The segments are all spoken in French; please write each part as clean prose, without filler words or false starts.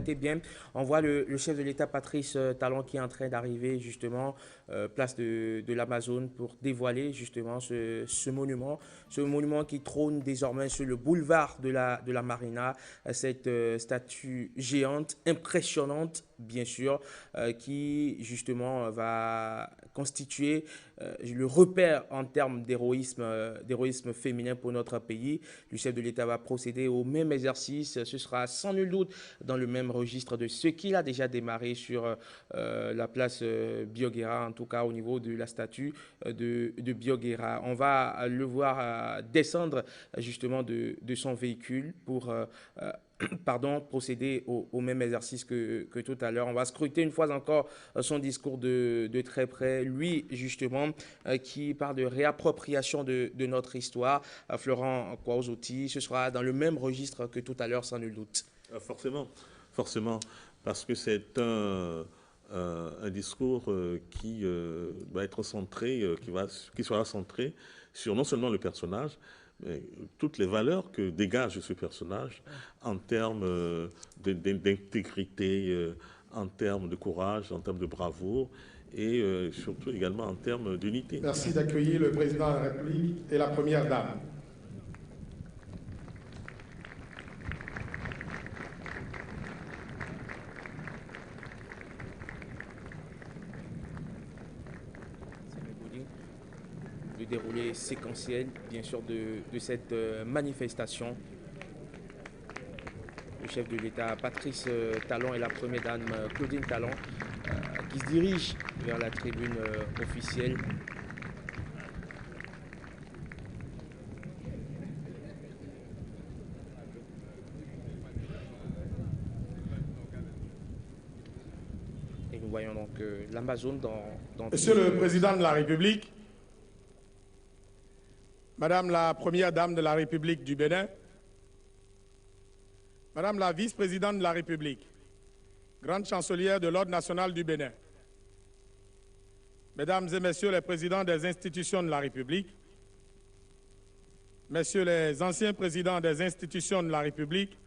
Bien, on voit le chef de l'État Patrice Talon qui est en train d'arriver justement place de l'Amazone pour dévoiler justement ce monument qui trône désormais sur le boulevard de la Marina, cette statue géante, impressionnante bien sûr, qui justement va constituer le repère en termes d'héroïsme féminin pour notre pays. Le chef de l'État va procéder au même exercice, ce sera sans nul doute dans le même registre de ce qu'il a déjà démarré sur la place Bioguera, en tout cas au niveau de la statue de Bioguera. On va le voir descendre justement de son véhicule pour pardon, procéder au même exercice que tout à l'heure. On va scruter une fois encore son discours de très près. Lui, justement, qui parle de réappropriation de notre histoire. Florent Kouaouzouti, ce sera dans le même registre que tout à l'heure, sans nul doute. Forcément, forcément, parce que c'est un discours qui va être centré, qui sera centré sur non seulement le personnage, mais toutes les valeurs que dégage ce personnage en termes d'intégrité, en termes de courage, en termes de bravoure et surtout également en termes d'unité. Merci d'accueillir le président de la République et la première dame. Le déroulé séquentiel, bien sûr, de cette manifestation. Le chef de l'État, Patrice Talon, et la première dame, Claudine Talon, qui se dirigent vers la tribune officielle. Et nous voyons donc l'Amazone dans... Monsieur le Président de la République, Madame la Première Dame de la République du Bénin, Madame la Vice-Présidente de la République, Grande Chancelière de l'Ordre national du Bénin, Mesdames et Messieurs les Présidents des institutions de la République, Messieurs les anciens présidents des institutions de la République,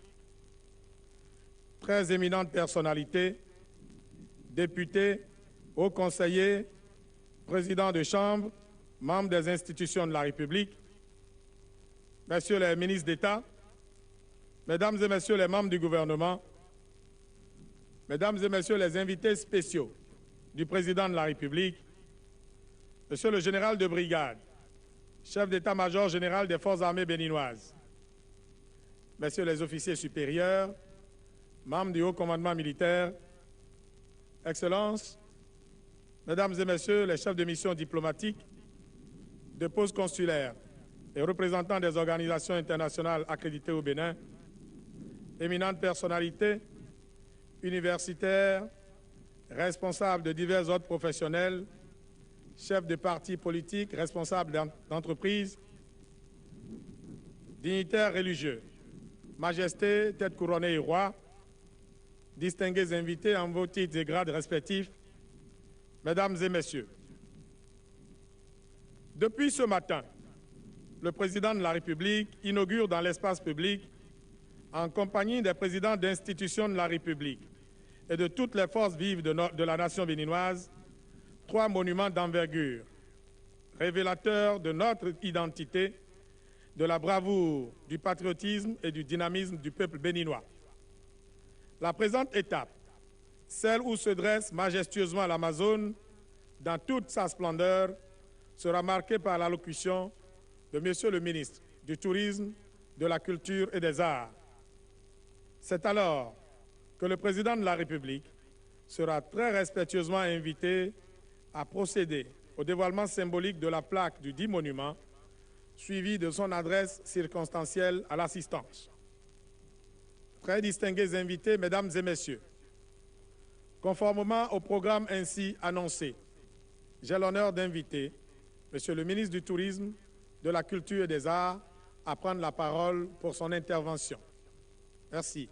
très éminentes personnalités, députés, hauts conseillers, présidents de chambre, membres des institutions de la République, Messieurs les ministres d'État, Mesdames et Messieurs les membres du gouvernement, Mesdames et Messieurs les invités spéciaux du Président de la République, Monsieur le Général de Brigade, chef d'état-major général des Forces armées béninoises, Messieurs les officiers supérieurs, membres du haut commandement militaire, Excellences, Mesdames et Messieurs les chefs de mission diplomatiques, de postes consulaires et représentants des organisations internationales accréditées au Bénin, éminentes personnalités, universitaires, responsables de divers ordres professionnels, chefs de partis politiques, responsables d'entreprises, dignitaires religieux, majestés, têtes couronnées et rois, distingués invités en vos titres et grades respectifs, Mesdames et Messieurs, depuis ce matin, le Président de la République inaugure dans l'espace public, en compagnie des présidents d'institutions de la République et de toutes les forces vives de la nation béninoise, 3 monuments d'envergure, révélateurs de notre identité, de la bravoure, du patriotisme et du dynamisme du peuple béninois. La présente étape, celle où se dresse majestueusement l'Amazone, dans toute sa splendeur, sera marquée par l'allocution de Monsieur le ministre du Tourisme, de la Culture et des Arts. C'est alors que le Président de la République sera très respectueusement invité à procéder au dévoilement symbolique de la plaque du dit monument, suivi de son adresse circonstancielle à l'assistance. Très distingués invités, Mesdames et Messieurs, conformément au programme ainsi annoncé, j'ai l'honneur d'inviter Monsieur le ministre du Tourisme, de la Culture et des Arts à prendre la parole pour son intervention. Merci.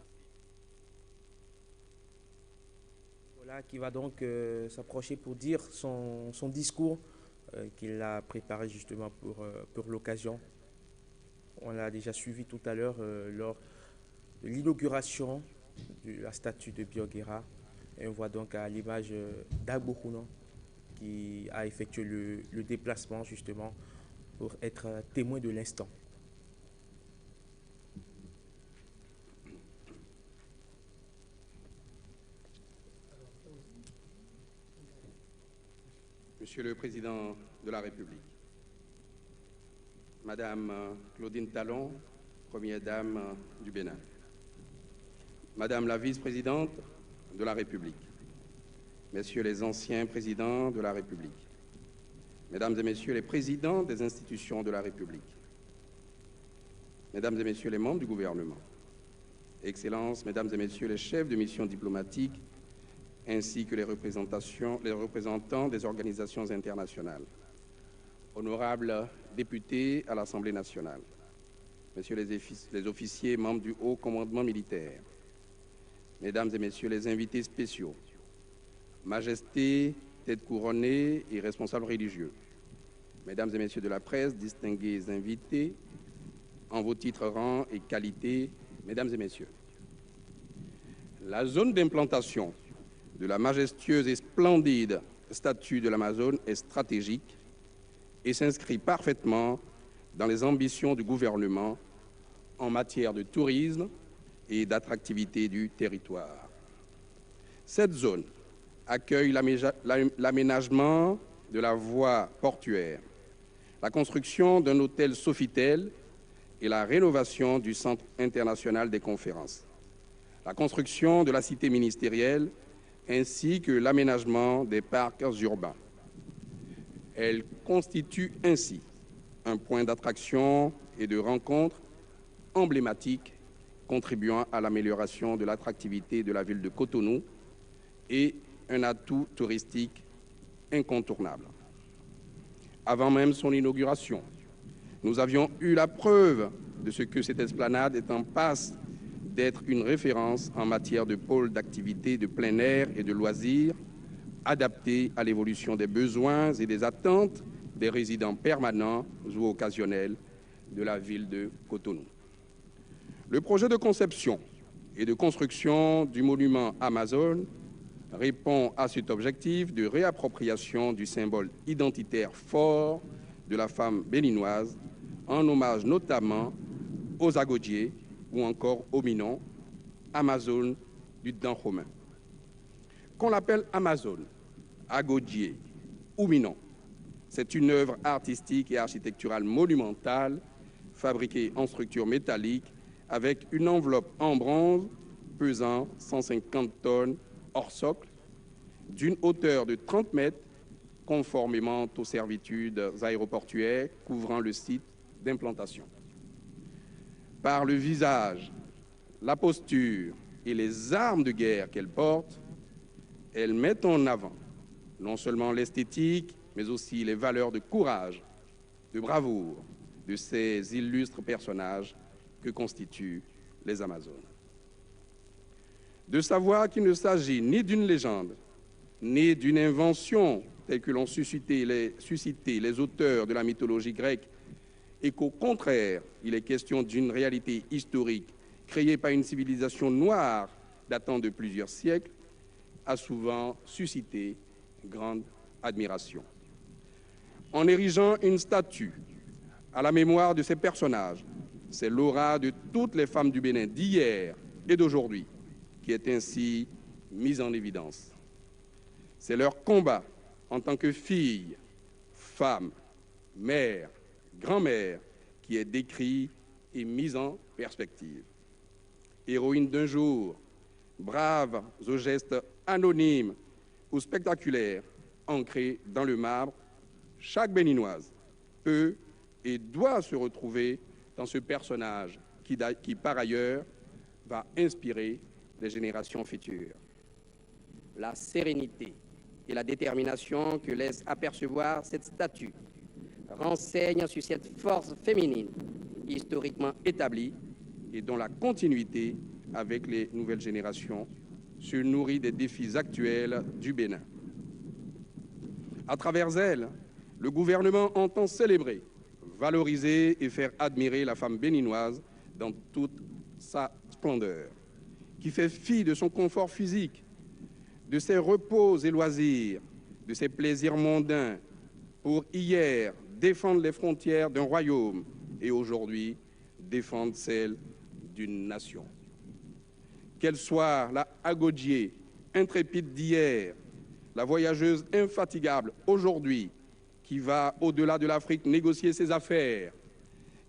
Voilà, qui va donc s'approcher pour dire son discours qu'il a préparé justement pour l'occasion. On l'a déjà suivi tout à l'heure lors de l'inauguration de la statue de Bioguera. Et on voit donc à l'image d'Agboukhounan qui a effectué le déplacement justement pour être témoin de l'instant. Monsieur le Président de la République, Madame Claudine Talon, Première Dame du Bénin, Madame la Vice-Présidente de la République, Messieurs les anciens présidents de la République, Mesdames et Messieurs les présidents des institutions de la République, Mesdames et Messieurs les membres du gouvernement, Excellences, Mesdames et Messieurs les chefs de mission diplomatique, ainsi que les représentants des organisations internationales, honorables députés à l'Assemblée nationale, Messieurs les officiers membres du Haut Commandement militaire, Mesdames et Messieurs les invités spéciaux, Majestés, têtes couronnées et responsables religieux, Mesdames et Messieurs de la presse, distingués invités, en vos titres, rangs et qualités, Mesdames et Messieurs. La zone d'implantation de la majestueuse et splendide statue de l'Amazone est stratégique et s'inscrit parfaitement dans les ambitions du gouvernement en matière de tourisme et d'attractivité du territoire. Cette zone accueille l'aménagement de la voie portuaire, la construction d'un hôtel Sofitel et la rénovation du Centre international des conférences, la construction de la cité ministérielle ainsi que l'aménagement des parcs urbains. Elle constitue ainsi un point d'attraction et de rencontre emblématique contribuant à l'amélioration de l'attractivité de la ville de Cotonou et un atout touristique incontournable. Avant même son inauguration, nous avions eu la preuve de ce que cette esplanade est en passe d'être une référence en matière de pôle d'activité de plein air et de loisirs adapté à l'évolution des besoins et des attentes des résidents permanents ou occasionnels de la ville de Cotonou. Le projet de conception et de construction du monument Amazone répond à cet objectif de réappropriation du symbole identitaire fort de la femme béninoise, en hommage notamment aux Agodiers ou encore au Minon, Amazone du Dahomey. Qu'on l'appelle Amazone, Agodier ou Minon, c'est une œuvre artistique et architecturale monumentale fabriquée en structure métallique avec une enveloppe en bronze pesant 150 tonnes hors socle, d'une hauteur de 30 mètres, conformément aux servitudes aéroportuaires couvrant le site d'implantation. Par le visage, la posture et les armes de guerre qu'elle porte, elle met en avant non seulement l'esthétique, mais aussi les valeurs de courage, de bravoure de ces illustres personnages que constituent les Amazones. De savoir qu'il ne s'agit ni d'une légende, ni d'une invention telle que l'ont suscité les auteurs de la mythologie grecque, et qu'au contraire, il est question d'une réalité historique créée par une civilisation noire datant de plusieurs siècles, a souvent suscité grande admiration. En érigeant une statue à la mémoire de ces personnages, c'est l'aura de toutes les femmes du Bénin d'hier et d'aujourd'hui qui est ainsi mise en évidence. C'est leur combat en tant que filles, femmes, mères, grand-mère qui est décrit et mis en perspective. Héroïnes d'un jour, braves aux gestes anonymes ou spectaculaires, ancrés dans le marbre, chaque Béninoise peut et doit se retrouver dans ce personnage qui par ailleurs, va inspirer les générations futures. La sérénité et la détermination que laisse apercevoir cette statue renseignent sur cette force féminine historiquement établie et dont la continuité avec les nouvelles générations se nourrit des défis actuels du Bénin. À travers elle, le gouvernement entend célébrer, valoriser et faire admirer la femme béninoise dans toute sa splendeur. qui fait fi de son confort physique, de ses repos et loisirs, de ses plaisirs mondains, pour hier défendre les frontières d'un royaume et aujourd'hui défendre celles d'une nation. Qu'elle soit la Agodier, intrépide d'hier, la voyageuse infatigable aujourd'hui, qui va au-delà de l'Afrique négocier ses affaires,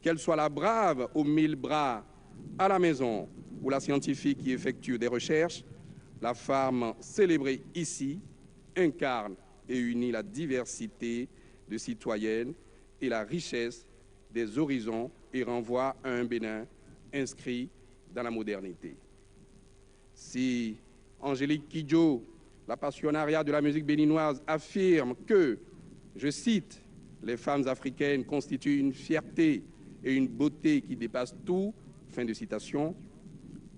qu'elle soit la brave aux 1000 bras à la maison ou la scientifique qui effectue des recherches, la femme célébrée ici incarne et unit la diversité de citoyennes et la richesse des horizons et renvoie à un Bénin inscrit dans la modernité. Si Angélique Kidjo, la passionnariat de la musique béninoise, affirme que, je cite, « les femmes africaines constituent une fierté et une beauté qui dépassent tout », fin de citation,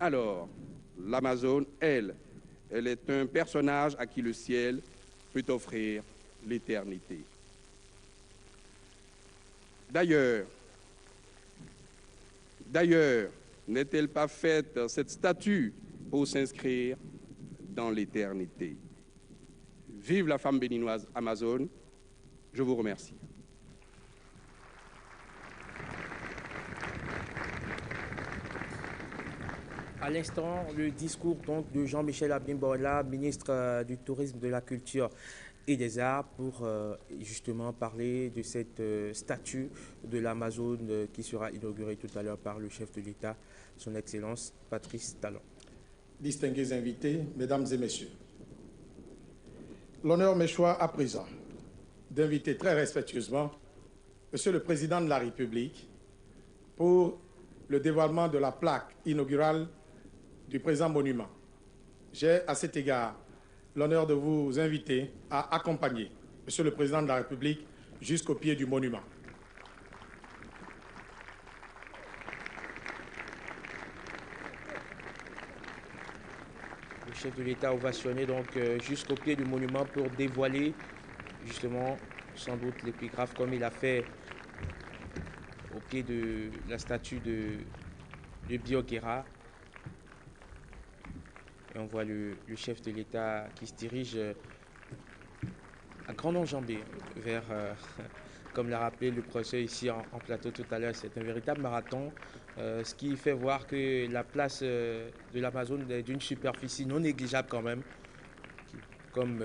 alors l'Amazone, elle est un personnage à qui le ciel peut offrir l'éternité. D'ailleurs, n'est-elle pas faite, cette statue, pour s'inscrire dans l'éternité? Vive la femme béninoise amazone. Je vous remercie. À l'instant, le discours donc, de Jean-Michel Abimbola, ministre du Tourisme, de la Culture et des Arts, pour justement parler de cette statue de l'Amazone qui sera inaugurée tout à l'heure par le chef de l'État, son Excellence Patrice Talon. Distingués invités, mesdames et messieurs, l'honneur m'échoit à présent d'inviter très respectueusement Monsieur le Président de la République pour le dévoilement de la plaque inaugurale du présent monument. J'ai à cet égard l'honneur de vous inviter à accompagner Monsieur le Président de la République jusqu'au pied du monument. Le chef de l'État ovationné donc jusqu'au pied du monument pour dévoiler justement sans doute l'épigraphe comme il a fait au pied de la statue de Biokera. Et on voit le chef de l'État qui se dirige à grande enjambée vers, comme l'a rappelé le professeur ici en plateau tout à l'heure, c'est un véritable marathon, ce qui fait voir que la place de l'Amazone est d'une superficie non négligeable quand même. Comme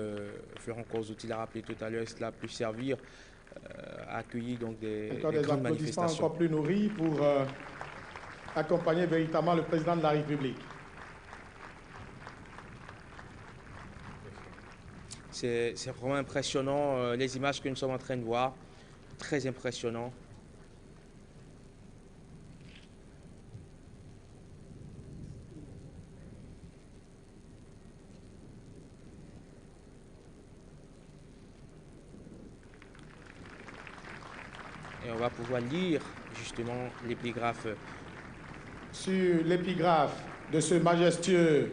Florent Corzouti l'a rappelé tout à l'heure, cela peut servir à accueillir donc des grandes manifestations. Encore plus nourris pour accompagner véritablement le président de la République. C'est vraiment impressionnant, les images que nous sommes en train de voir, très impressionnant. Et on va pouvoir lire justement l'épigraphe. Sur l'épigraphe de ce majestueux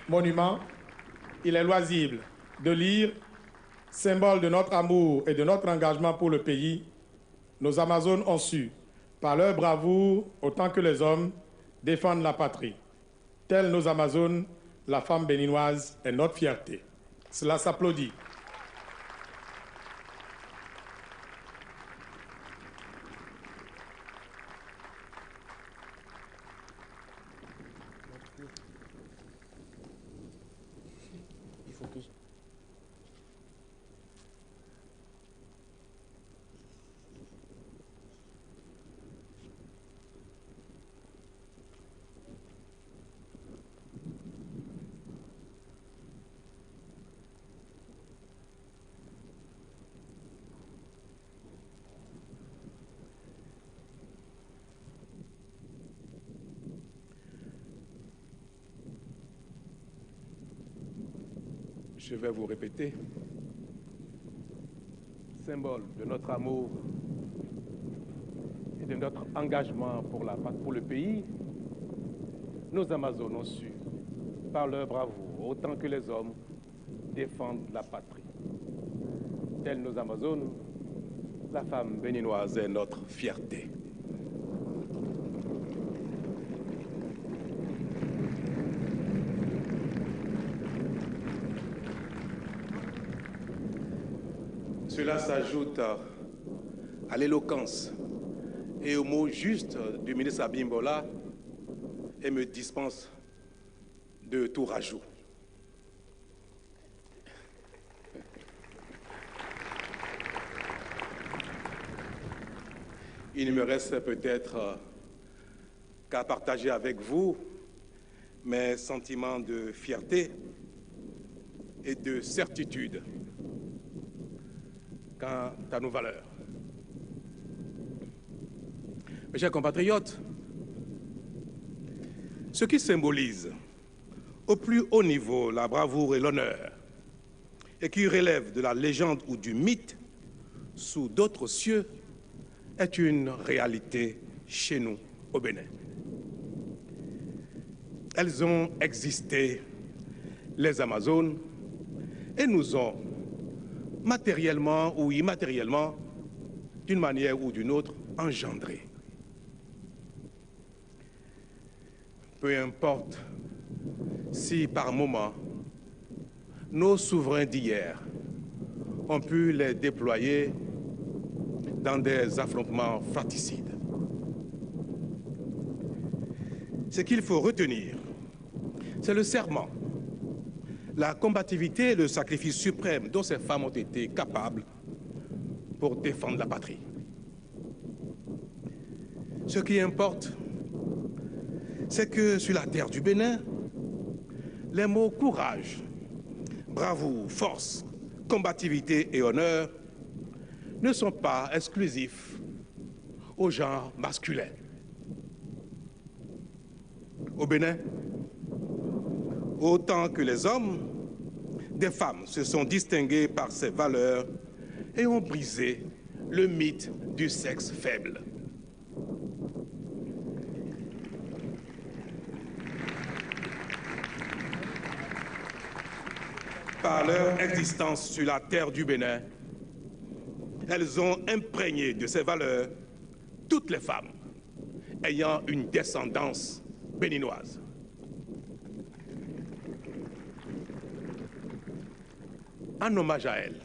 monument, il est loisible de lire, symbole de notre amour et de notre engagement pour le pays, nos Amazones ont su, par leur bravoure, autant que les hommes, défendre la patrie. Telles nos Amazones, la femme béninoise est notre fierté. Cela s'applaudit. Il faut que... Je vais vous répéter, symbole de notre amour et de notre engagement pour le pays, nos Amazones ont su, par leur bravoure, autant que les hommes, défendre la patrie. Telles nos Amazones, la femme béninoise est notre fierté. Cela s'ajoute à l'éloquence et aux mots justes du ministre Abimbola et me dispense de tout rajout. Il ne me reste peut-être qu'à partager avec vous mes sentiments de fierté et de certitude quant à nos valeurs. Mes chers compatriotes, ce qui symbolise au plus haut niveau la bravoure et l'honneur et qui relève de la légende ou du mythe sous d'autres cieux est une réalité chez nous au Bénin. Elles ont existé, les Amazones, et nous ont matériellement ou immatériellement, d'une manière ou d'une autre, engendrés. Peu importe si par moments nos souverains d'hier ont pu les déployer dans des affrontements fratricides. Ce qu'il faut retenir, c'est le serment, la combativité et le sacrifice suprême dont ces femmes ont été capables pour défendre la patrie. Ce qui importe, c'est que sur la terre du Bénin, les mots courage, bravoure, force, combativité et honneur ne sont pas exclusifs au genre masculin. Au Bénin, autant que les hommes, des femmes se sont distinguées par ces valeurs et ont brisé le mythe du sexe faible. Par leur existence sur la terre du Bénin, elles ont imprégné de ces valeurs toutes les femmes ayant une descendance béninoise. En hommage à elles,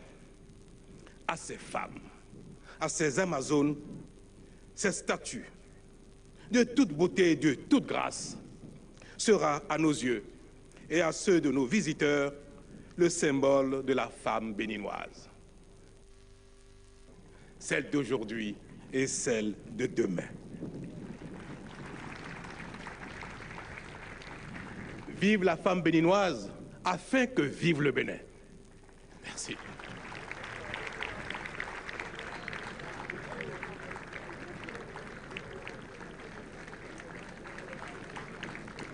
à ces femmes, à ces Amazones, ces statues de toute beauté et de toute grâce sera à nos yeux et à ceux de nos visiteurs le symbole de la femme béninoise. Celle d'aujourd'hui et celle de demain. Vive la femme béninoise afin que vive le Bénin. Merci.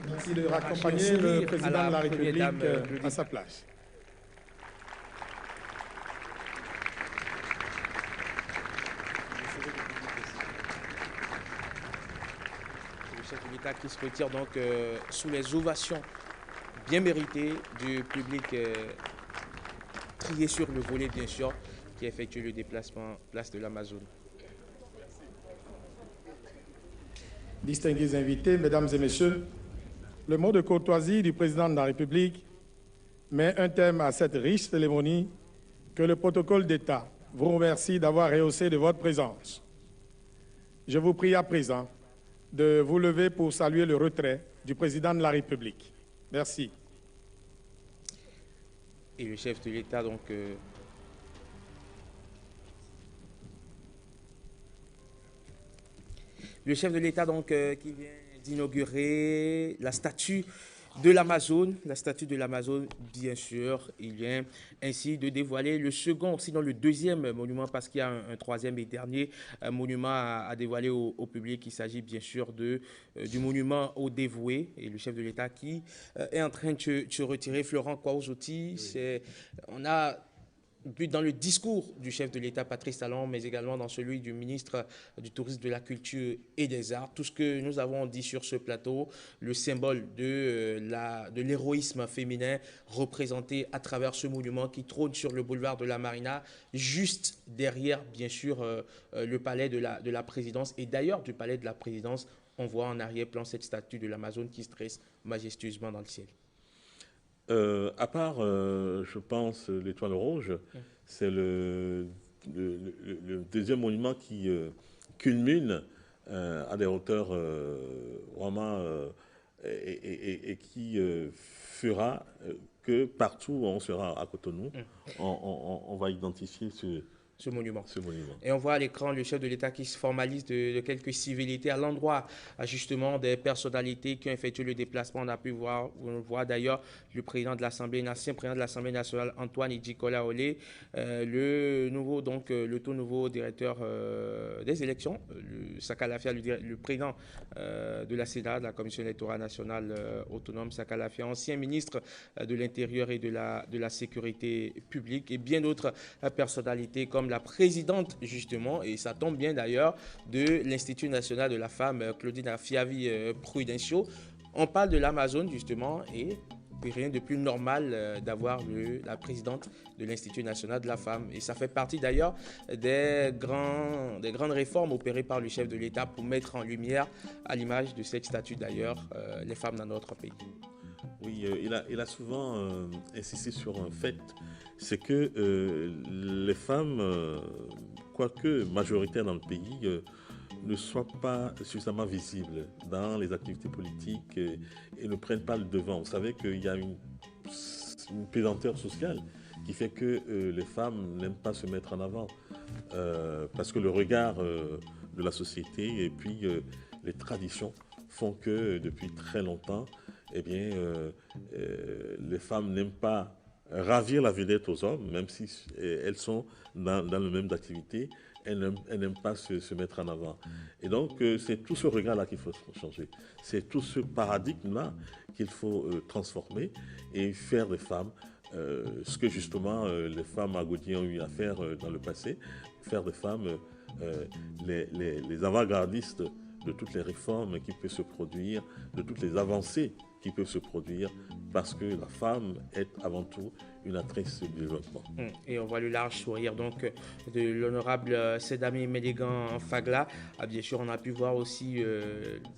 Merci de raccompagner le président de la République à sa place. Le chef de l'État qui se retire donc sous les ovations bien méritées du public trié sur le volet, bien sûr, qui effectue le déplacement place de l'Amazone. Distingués invités, mesdames et messieurs, le mot de courtoisie du président de la République met un terme à cette riche cérémonie que le protocole d'État vous remercie d'avoir rehaussé de votre présence. Je vous prie à présent de vous lever pour saluer le retrait du président de la République. Merci. Et le chef de l'État, donc, le chef de l'État, donc, qui vient d'inaugurer la statue de l'Amazone. La statue de l'Amazone, bien sûr, il vient ainsi de dévoiler le second, sinon le deuxième monument, parce qu'il y a un troisième et dernier monument à dévoiler au public. Il s'agit bien sûr du monument aux dévoués. Et le chef de l'État qui est en train de se retirer, Florent Kwaouzouti, oui. On a but dans le discours du chef de l'État, Patrice Talon, mais également dans celui du ministre du Tourisme, de la Culture et des Arts. Tout ce que nous avons dit sur ce plateau, le symbole de l'héroïsme féminin représenté à travers ce monument qui trône sur le boulevard de la Marina, juste derrière, bien sûr, le palais de la présidence. Et d'ailleurs, du palais de la présidence, on voit en arrière-plan cette statue de l'Amazone qui se dresse majestueusement dans le ciel. À part, je pense, l'étoile rouge, c'est le le deuxième monument qui culmine à des hauteurs vraiment et qui fera que partout où on sera à Cotonou, on va identifier ce monument. ce monument. Et on voit à l'écran le chef de l'État qui se formalise de quelques civilités à l'endroit, justement, des personnalités qui ont effectué le déplacement. On voit d'ailleurs le président de l'Assemblée, l'ancien président de l'Assemblée nationale, Antoine Idjikola Olé, le tout nouveau directeur des élections, Saka Lafia, le président de la CEDA, de la Commission électorale nationale autonome, Saka Lafia, ancien ministre de l'Intérieur et de la Sécurité publique, et bien d'autres personnalités comme la présidente, justement, et ça tombe bien d'ailleurs, de l'Institut national de la femme, Claudine Afiavi Prudencio. On parle de l'Amazone, justement, et rien de plus normal d'avoir la présidente de l'Institut national de la femme. Et ça fait partie d'ailleurs des grandes réformes opérées par le chef de l'État pour mettre en lumière, à l'image de cette statue d'ailleurs, les femmes dans notre pays. Oui, il a souvent insisté sur un fait, c'est que les femmes, quoique majoritaires dans le pays, ne soient pas suffisamment visibles dans les activités politiques et ne prennent pas le devant. Vous savez qu'il y a une pesanteur sociale qui fait que les femmes n'aiment pas se mettre en avant parce que le regard de la société et puis les traditions font que depuis très longtemps, eh bien, les femmes n'aiment pas ravir la vedette aux hommes, même si elles sont dans le même activité, elles n'aiment pas se mettre en avant. Et donc, c'est tout ce regard-là qu'il faut changer. C'est tout ce paradigme-là qu'il faut transformer et faire des femmes ce que justement les femmes agoudies ont eu à faire dans le passé, faire des femmes les avant-gardistes de toutes les réformes qui peuvent se produire, de toutes les avancées qui peuvent se produire, parce que la femme est avant tout une actrice du développement. Et on voit le large sourire donc de l'honorable Sedami Mélégan Fagla. Bien sûr, on a pu voir aussi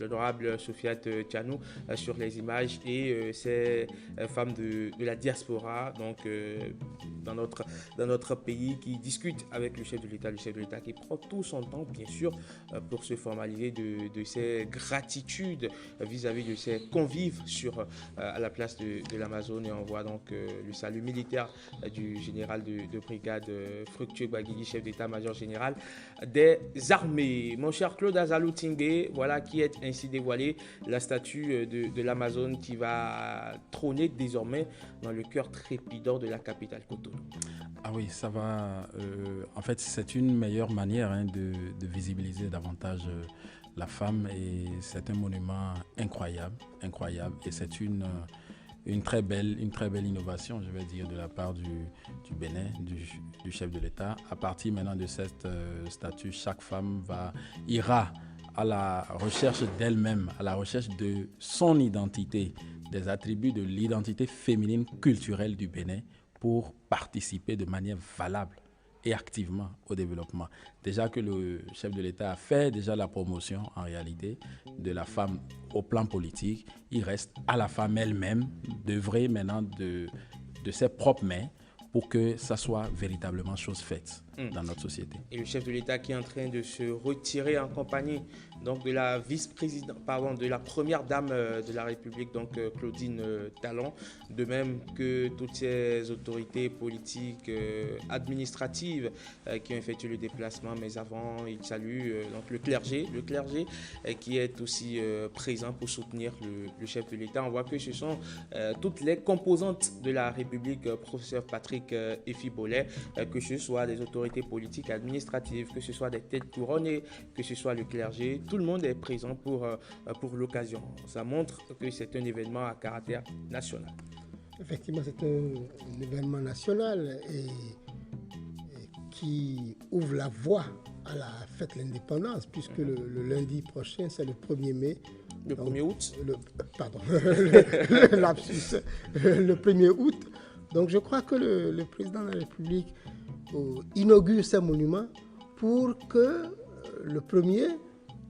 l'honorable Sofiat Tchanou sur les images et ces femmes de la diaspora donc dans notre pays qui discutent avec le chef de l'État qui prend tout son temps bien sûr pour se formaliser de ses gratitudes vis-à-vis de ses convives à la place de l'Amazone. Et on voit donc le salut militaire du général de brigade Fructueux Baguili, chef d'état-major général des armées. Mon cher Claude Azalou Tingue, voilà qui est ainsi dévoilé la statue de l'Amazone qui va trôner désormais dans le cœur trépidant de la capitale Cotonou. Ah oui, ça va. En fait, c'est une meilleure manière de visibiliser davantage la femme et c'est un monument incroyable. Et c'est une très belle innovation, je vais dire, de la part du Bénin, du chef de l'État. À partir maintenant de cette statue, chaque femme ira à la recherche d'elle-même, à la recherche de son identité, des attributs de l'identité féminine culturelle du Bénin pour participer de manière valable et activement au développement. Déjà que le chef de l'État a fait déjà la promotion en réalité de la femme au plan politique, il reste à la femme elle-même d'œuvrer maintenant de ses propres mains pour que ça soit véritablement chose faite dans notre société. Et le chef de l'État qui est en train de se retirer en compagnie donc de la de la première dame de la République, donc Claudine Talon, de même que toutes ces autorités politiques, administratives qui ont effectué le déplacement. Mais avant, il salue donc le clergé qui est aussi présent pour soutenir le chef de l'État. On voit que ce sont toutes les composantes de la République, professeur Patrick Efi-Bolet, que ce soit des autorités politiques, administratives, que ce soit des têtes couronnées, que ce soit le clergé, tout le monde est présent pour l'occasion. Ça montre que c'est un événement à caractère national. Effectivement, c'est un événement national et qui ouvre la voie à la fête de l'indépendance, puisque le lundi prochain, c'est le 1er mai. Le 1er août le lapsus. Le 1er août. Donc je crois que le président de la République inaugure ces monuments pour que le premier,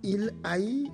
il aille